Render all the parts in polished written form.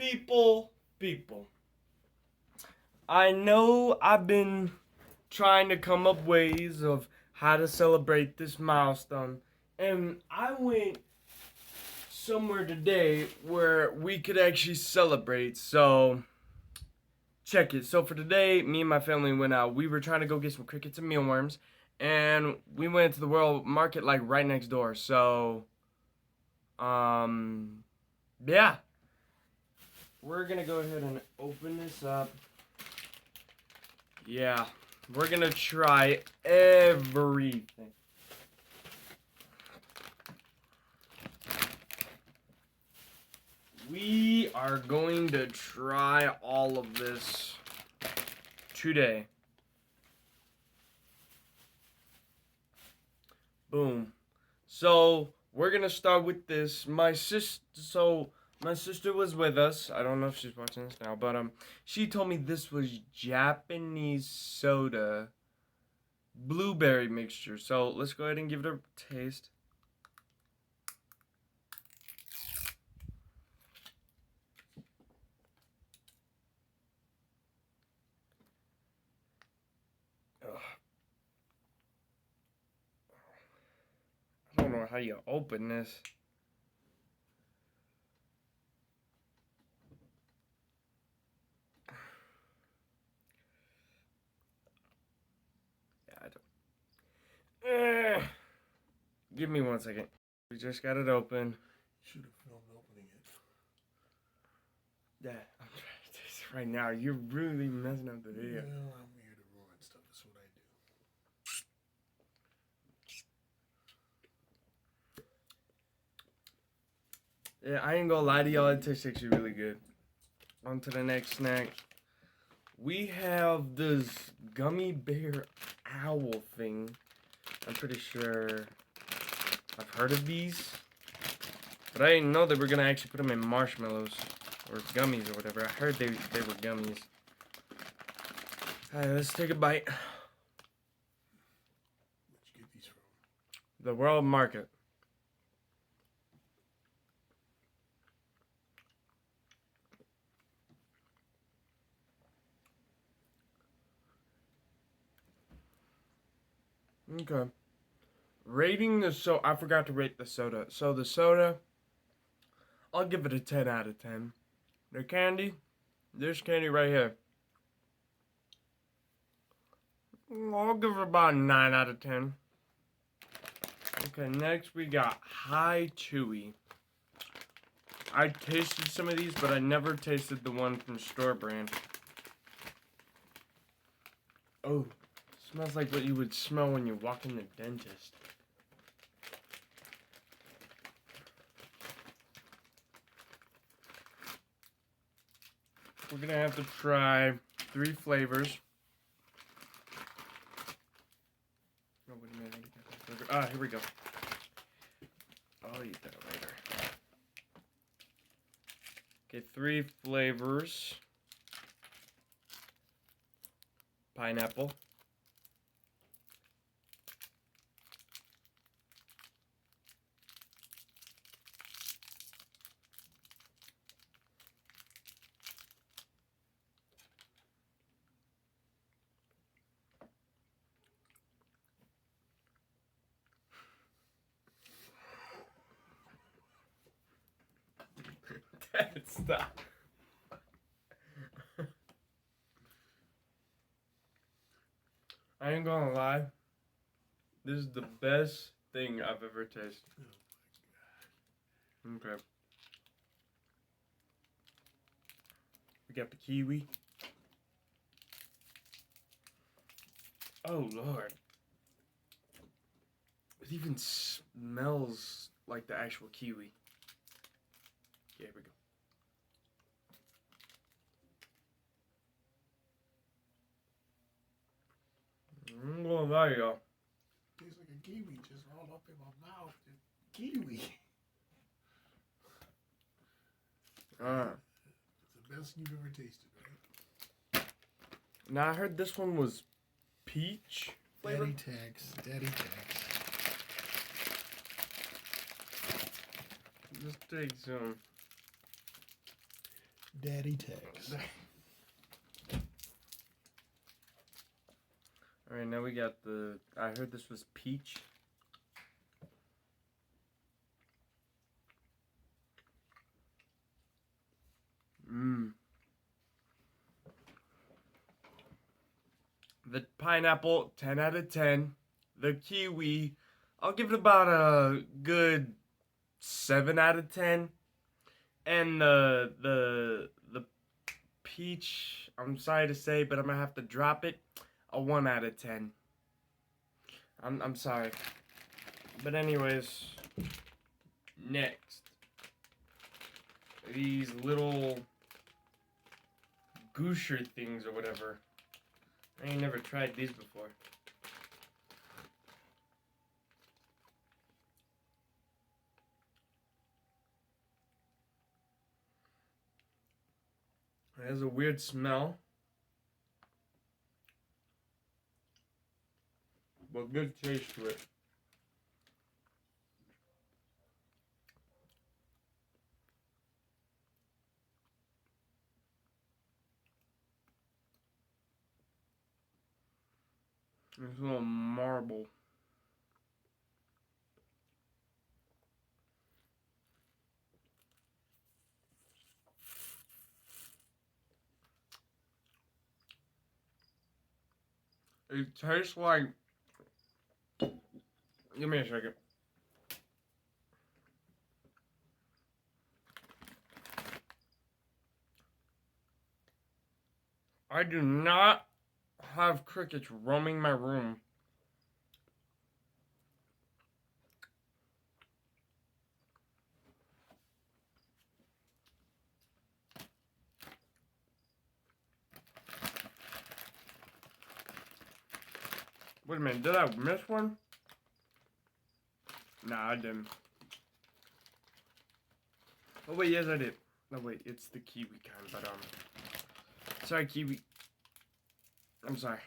People. I know I've been trying to come up ways of how to celebrate this milestone, and I went somewhere today where we could actually celebrate. So, check it. So, for today, me and my family went out. We were trying to go get some crickets and mealworms, and we went to the World Market like right next door. So, um, yeah. We're gonna go ahead and open this up. Yeah, we're gonna try everything. We are going to try all of this today. Boom. So we're gonna start with this. My sister was with us. I don't know if she's watching this now, but she told me this was Japanese soda blueberry mixture. So let's go ahead and give it a taste. Ugh. I don't know how you open this. Yeah, I don't. Give me 1 second. We just got it open. Should have filmed opening it. Yeah, I'm trying to taste it right now. You're really messing up the video. Well, I'm here to ruin stuff. That's what I do. Yeah, I ain't gonna lie to y'all. It tastes actually really good. On to the next snack. We have this gummy bear owl thing. I'm pretty sure I've heard of these. But I didn't know that we're gonna actually put them in marshmallows or gummies or whatever. I heard they were gummies. Alright, let's take a bite. Where'd you get these from? The World Market. Okay. Rating the soda. I forgot to rate the soda. So the soda, I'll give it a 10 out of 10. The candy, this candy right here, I'll give it about a 9 out of 10. Okay, next we got Hi Chewy. I tasted some of these, but I never tasted the one from store brand. Oh, smells like what you would smell when you walk in the dentist. We're gonna have to try 3 flavors. Oh, wait a minute, I got that flavor. Ah, here we go. I'll eat that later. Okay, 3 flavors. Pineapple. Stop. I ain't gonna lie. This is the best thing I've ever tasted. Oh Okay. We got the kiwi. Oh Lord. It even smells like the actual kiwi. Okay, here we go. I'm gonna lie, y'all. Tastes like a kiwi just all up in my mouth. Kiwi. It's the best you've ever tasted, right? Now I heard this one was peach flavor. Daddy Tex. Daddy Tex. Let's take some. Daddy Tex. Alright, now we got the... I heard this was peach. The pineapple, 10 out of 10. The kiwi, I'll give it about a good 7 out of 10. And the peach, I'm sorry to say, but I'm gonna have to drop it. A 1 out of 10. I'm sorry. But anyways, next. These little goosher things or whatever. I ain't never tried these before. It has a weird smell. But good taste to it. It's a little marble. It tastes like... Give me a second. I do not have crickets roaming my room. Wait a minute, did I miss one? Nah, I didn't. Oh wait, yes I did. No wait, it's the kiwi kind, but sorry kiwi. I'm sorry.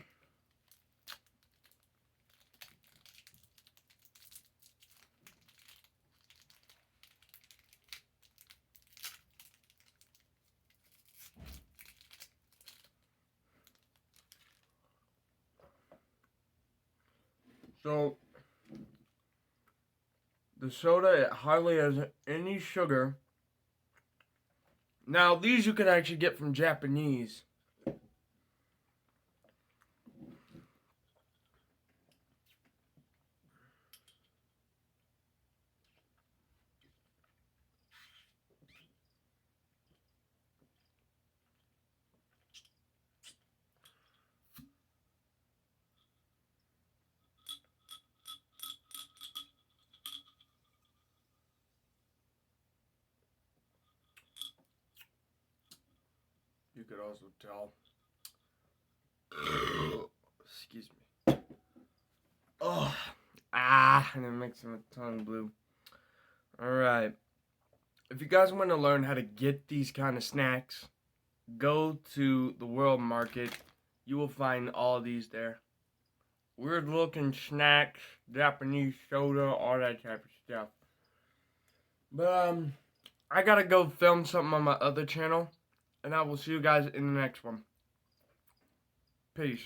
So, the soda, it hardly has any sugar. Now, these you can actually get from Japanese. You could also tell. Excuse me. Oh, and it makes my tongue blue. Alright. If you guys want to learn how to get these kind of snacks, go to the World Market. You will find all these there. Weird looking snacks, Japanese soda, all that type of stuff. But, I gotta go film something on my other channel. And I will see you guys in the next one. Peace.